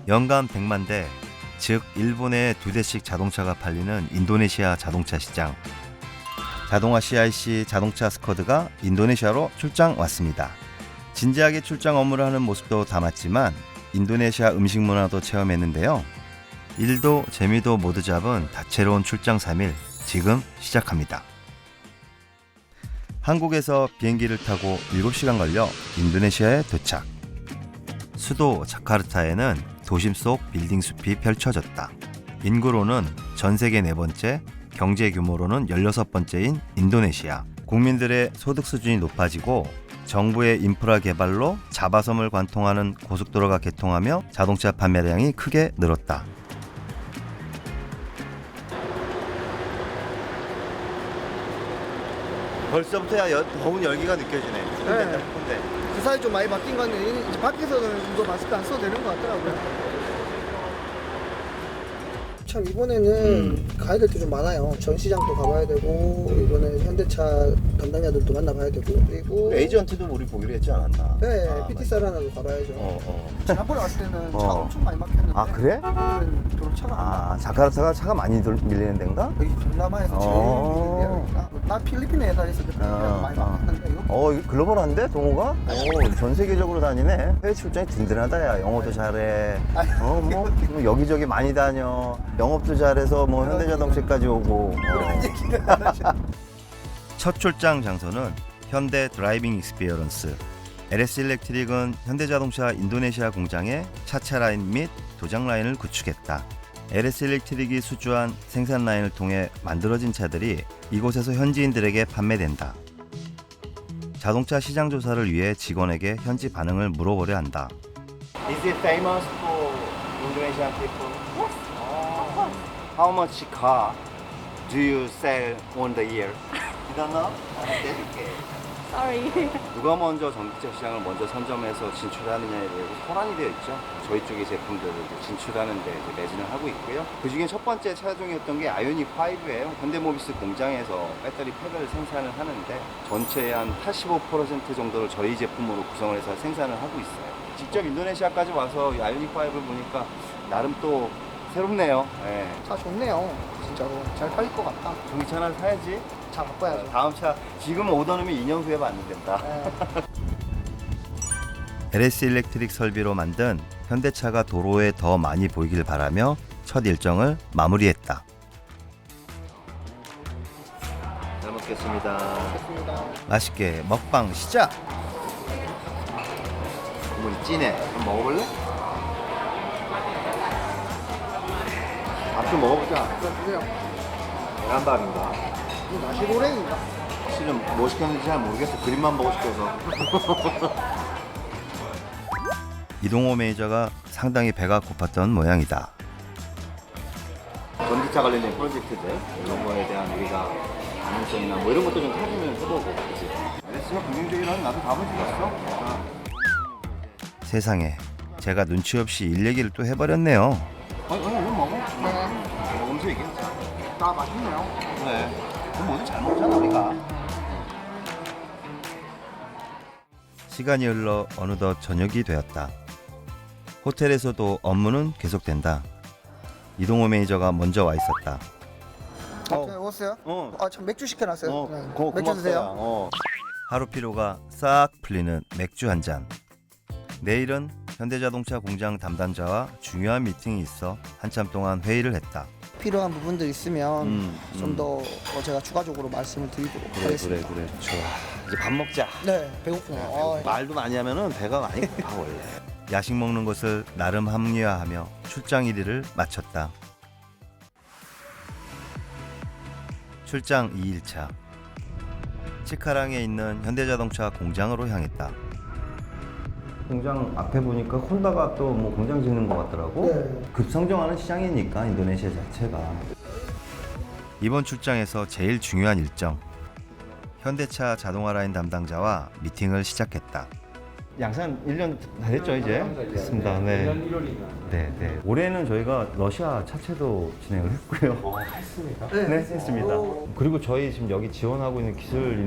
연간 100만 대, 즉 1분에 2대씩 자동차가 팔리는 인도네시아 자동차 시장. 자동화 CIC 자동차 스쿼드가 인도네시아로 출장 왔습니다. 진지하게 출장 업무를 하는 모습도 담았지만 인도네시아 음식 문화도 체험했는데요. 일도 재미도 모두 잡은 다채로운 출장 3일 지금 시작합니다. 한국에서 비행기를 타고 7시간 걸려 인도네시아에 도착. 수도 자카르타에는 도심 속 빌딩 숲이 펼쳐졌다. 인구로는 전 세계 4번째, 경제 규모로는 16번째인 인도네시아. 국민들의 소득 수준이 높아지고 정부의 인프라 개발로 자바섬을 관통하는 고속도로가 개통하며 자동차 판매량이 크게 늘었다. 벌써부터 더운 열기가 느껴지네. 네. 그 사이 좀 많이 바뀐 건데 이제 밖에서는 이거 마스크 안 써도 되는 것 같더라고요. 참 이번에는 가야 될 게 좀 많아요. 전시장도 가봐야 되고 이번에 현대차 담당자들도 만나봐야 되고 그리고 에이전트도 우리 보기로 했지 않았나? 네, 아, PT 사라나도 가봐야죠. 지난번에 왔을 때는 차가 어. 엄청 많이 막혔는데 아, 그래? 오늘은 별로 차가 안 막혀. 자카르타가 차가 많이 밀리는 데인가? 여기 동남아에서 제일 밀리는 데가 나 필리핀에 옛날에 있을 때 필리핀에서 많이 막혔는데 여기 이거 글로벌한데 동호가? 전 세계적으로 다니네. 해외 출장이 든든하다. 야, 영어도 잘해. 뭐 여기저기 많이 다녀. 영업도 잘해서 뭐 현대자동차까지 오고. 그런 얘기를 안 하죠. 첫 출장 장소는 현대 드라이빙 익스피리언스. LS 일렉트릭은 현대자동차 인도네시아 공장에 차체 라인 및 도장 라인을 구축했다. LS 일렉트릭이 수주한 생산 라인을 통해 만들어진 차들이 이곳에서 현지인들에게 판매된다. 자동차 시장 조사를 위해 직원에게 현지 반응을 물어보려 한다. Is it famous for Indonesian people? Yes, of course. How much car do you sell on the year? You don't know? Sorry. 누가 먼저 전기차 시장을 먼저 선점해서 진출하느냐에 대해서 현안이 되어 있죠. 저희 쪽의 제품들을 진출하는 데 매진을 하고 있고요. 그 중에 첫 번째 차종이었던 게 아이오닉 5예요. 현대모비스 공장에서 배터리 팩을 생산을 하는데 전체의 한 85% 정도를 저희 제품으로 구성을 해서 생산을 하고 있어요. 직접 인도네시아까지 와서 아이오닉 5를 보니까 나름 또 새롭네요. 네. 차 좋네요. 진짜로 잘 팔릴 것 같다. 전기차 하나 사야지. 차 바꿔야죠. 다음 차 지금 오더 넣으면 2년 후에 받는다. 네. LS 일렉트릭 설비로 만든 현대차가 도로에 더 많이 보이길 바라며 첫 일정을 마무리했다. 잘 먹겠습니다. 좋습니다. 맛있게 먹방 시작! 국물이 진해. 한번 먹어볼래? 밥 좀 먹어보자. 그래요. 계란밥인가? 이거 나시고랭인가? 실은 뭐 시켰는지 잘 모르겠어. 그림만 보고 싶어서. 이동호 매니저가 상당히 배가 고팠던 모양이다. 전기차 관련된 프로젝트들 이런 거에 대한 우리가 가능성이나 뭐 이런 것도 좀 찾으면 해보고 그치? LS가 긍정적이라는 나도 답을 주었어. 세상에 제가 눈치 없이 일 얘기를 또 해버렸네요. 이거 먹어? 네. 먹으면서 얘기했자. 나 맛있네요. 그래. 그럼 뭐든 잘 먹잖아 우리가. 시간이 흘러 어느덧 저녁이 되었다. 호텔에서도 업무는 계속된다. 이동호 매니저가 먼저 와 있었다. 오세요? 어. 아, 참 맥주 시켜놨어요. 네. 맥주 고맙다, 드세요. 야. 하루 피로가 싹 풀리는 맥주 한 잔. 내일은 현대자동차 공장 담당자와 중요한 미팅이 있어 한참 동안 회의를 했다. 필요한 부분들 있으면 좀 음. 더 제가 추가적으로 말씀을 드리도록 하겠습니다. 그래. 좋아. 이제 밥 먹자. 네, 배고프네요. 말도 많이 하면은 배가 많이 고파 원래. 야식 먹는 것을 나름 합리화하며 출장 1일을 마쳤다. 출장 2일차. 치카랑에 있는 현대자동차 공장으로 향했다. 공장 앞에 보니까 혼다가 또 뭐 공장 짓는 것 같더라고. 네. 급성장하는 시장이니까 인도네시아 자체가. 이번 출장에서 제일 중요한 일정. 현대차 자동화 라인 담당자와 미팅을 시작했다. 양산 1년 다 됐죠 이제? 됐습니다. 네. 1년 1월이면. 네. 올해는 저희가 러시아 차체도 진행을 했고요. 했습니까? 네, 했습니다. 그리고 저희 지금 여기 지원하고 있는 기술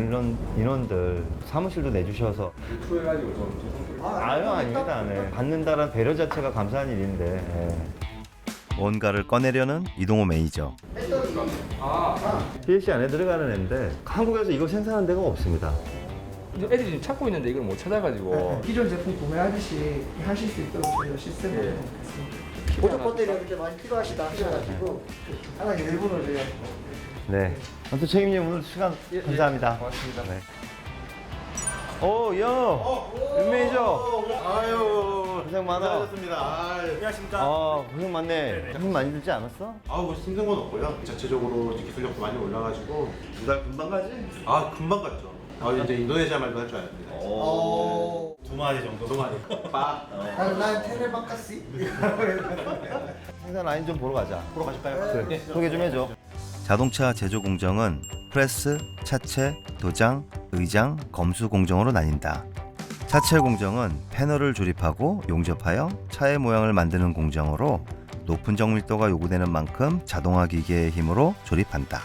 인원들 사무실도 내주셔서 투해가지고 좀 죄송드립니다. 아유 아닙니다. 네. 받는다는 배려 자체가 감사한 일인데 뭔가를 꺼내려는 이동호 매니저. PLC 안에 들어가는 애인데 한국에서 이거 생산하는 데가 없습니다. 애들이 지금 찾고 있는데 이걸 못 찾아가지고. 기존 제품 구매하듯이 하실 수 있도록 저희가 시스템을 해놓겠습니다. 보조 배터리가 그렇게 많이 필요하시다 하셔가지고 하나 일본을 저희가 네. 아무튼 책임님 오늘 시간 감사합니다. 고맙습니다. 네. 오, 윤 매니저. 아유, 고생 많아. 고생하셨습니다. 안녕하십니까. 고생 많네. 힘 많이 들지 않았어? 뭐 힘든 건 없고요. 자체적으로 이제 기술력도 많이 올라가지고 2달 금방 가지? 금방 갔죠. 이제 인도네시아 말도 할 줄 알았습니다. 두 마리 정도. 2마리. 빠. 난 테레바카시 생산 라인 좀 보러 가자. 보러 가실까요? 그래. 소개 좀 해줘. 자동차 제조 공정은 프레스, 차체, 도장, 의장, 검수 공정으로 나뉜다. 차체 공정은 패널을 조립하고 용접하여 차의 모양을 만드는 공정으로 높은 정밀도가 요구되는 만큼 자동화 기계의 힘으로 조립한다.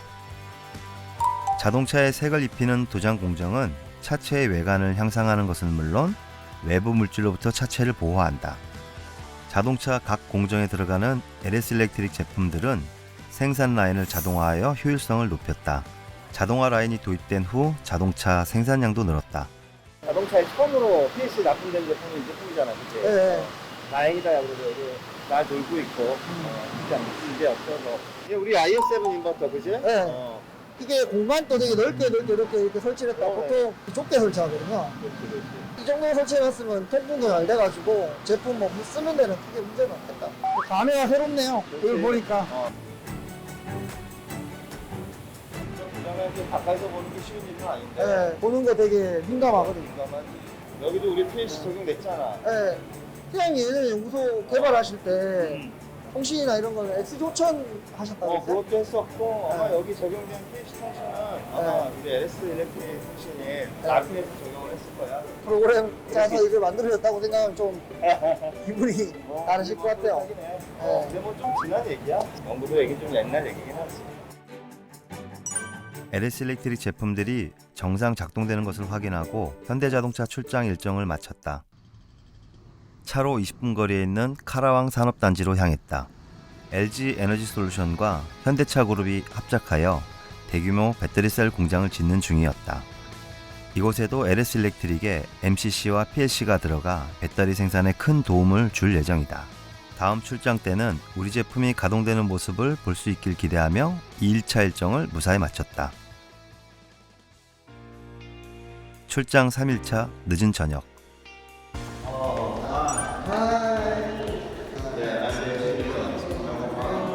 자동차에 색을 입히는 도장 공정은 차체의 외관을 향상하는 것은 물론 외부 물질로부터 차체를 보호한다. 자동차 각 공정에 들어가는 LS 일렉트릭 제품들은 생산 라인을 자동화하여 효율성을 높였다. 자동화 라인이 도입된 후 자동차 생산량도 늘었다. 자동차에 처음으로 PLC 납품된 제품이 이 제품이잖아, 그치? 네. 다행이다, 그래도 여기 잘 돌고 있고, 문제 없어서. 이게 우리 IS7 인버터, 그지? 네. 이게 공간도 되게 넓게 이렇게 설치를 했다. 보통 좁게 설치하거든요. 이 정도에 설치해놨으면 통풍도 잘 돼가지고 제품 뭐 쓰는 데는 크게 문제는 없겠다. 감회가 새롭네요. 이걸 보니까. 그러면 좀 가까이서 보는 게 쉬운 일은 아닌데. 네, 보는 거 되게 민감하거든요. 여기도 우리 PLC 적용됐잖아. 네. 태양이 예전에 연구소 개발하실 때 통신이나 이런 거는 X4000 하셨다고 했어요? 그것도 했었고, 아마 네. 여기 적용된 PLC 통신은 아마 우리 LS 일렉트릭 통신이 RP에서 적용을 했을 거야. 프로그램 짜서 이걸 만들어졌다고 생각하면 좀 기분이 다르실 것 같아요. 하긴 해. 근데 뭐 좀 지난 얘기야. 연구도 얘기 좀 옛날 얘기긴 하지. LS 일렉트릭 제품들이 정상 작동되는 것을 확인하고 현대자동차 출장 일정을 마쳤다. 차로 20분 거리에 있는 카라왕 산업단지로 향했다. LG 에너지 솔루션과 현대차 그룹이 합작하여 대규모 배터리셀 공장을 짓는 중이었다. 이곳에도 LS 일렉트릭의 MCC와 PLC가 들어가 배터리 생산에 큰 도움을 줄 예정이다. 다음 출장 때는 우리 제품이 가동되는 모습을 볼 수 있길 기대하며 2일차 일정을 무사히 마쳤다. 출장 3일차 늦은 저녁.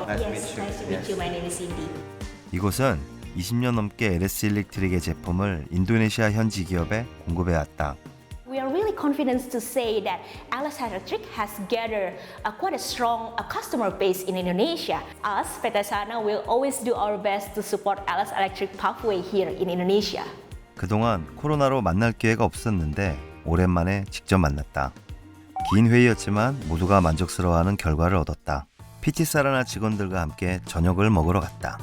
Yes, nice to meet you. My name is Cindy. 이곳은 20년 넘게 LS 일렉트릭의 제품을 인도네시아 현지 기업에 공급해왔다. We are really confident to say that LS Electric has gathered quite a strong customer base in Indonesia. Us, PT Sana, will always do our best to support LS Electric pathway here in Indonesia. 그동안 코로나로 만날 기회가 없었는데 오랜만에 직접 만났다. 긴 회의였지만 모두가 만족스러워하는 결과를 얻었다. PT 사라나 직원들과 함께 저녁을 먹으러 갔다.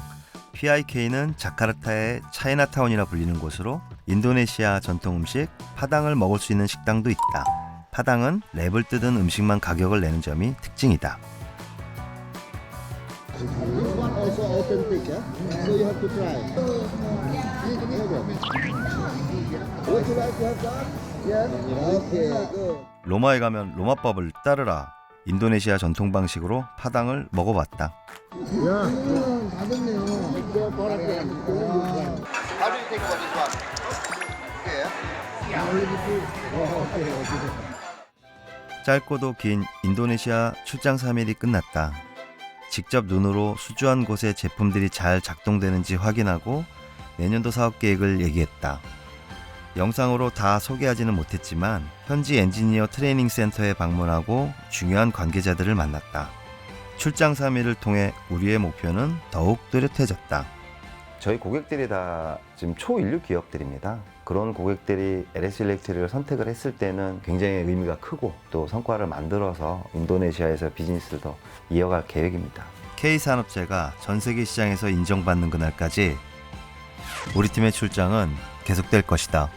PIK는 자카르타의 차이나타운이라 불리는 곳으로 인도네시아 전통 음식 파당을 먹을 수 있는 식당도 있다. 파당은 랩을 뜯은 음식만 가격을 내는 점이 특징이다. This one also authentic, yeah? So you have to try. Would you like to have that? Yes. Okay, good. 로마에 가면 로마법을 따르라. 인도네시아 전통 방식으로 파당을 먹어봤다. 다 됐네요. How do you think about this one? Okay. 짧고도 긴 인도네시아 출장 3일이 끝났다. 직접 눈으로 수주한 곳의 제품들이 잘 작동되는지 확인하고 내년도 사업 계획을 얘기했다. 영상으로 다 소개하지는 못했지만 현지 엔지니어 트레이닝 센터에 방문하고 중요한 관계자들을 만났다. 출장 3일을 통해 우리의 목표는 더욱 뚜렷해졌다. 저희 고객들이 다 지금 초인류 기업들입니다. 그런 고객들이 LS 일렉트릭을 선택을 했을 때는 굉장히 의미가 크고 또 성과를 만들어서 인도네시아에서 비즈니스를 더 이어갈 계획입니다. K산업재가 전 세계 시장에서 인정받는 그날까지 우리 팀의 출장은 계속될 것이다.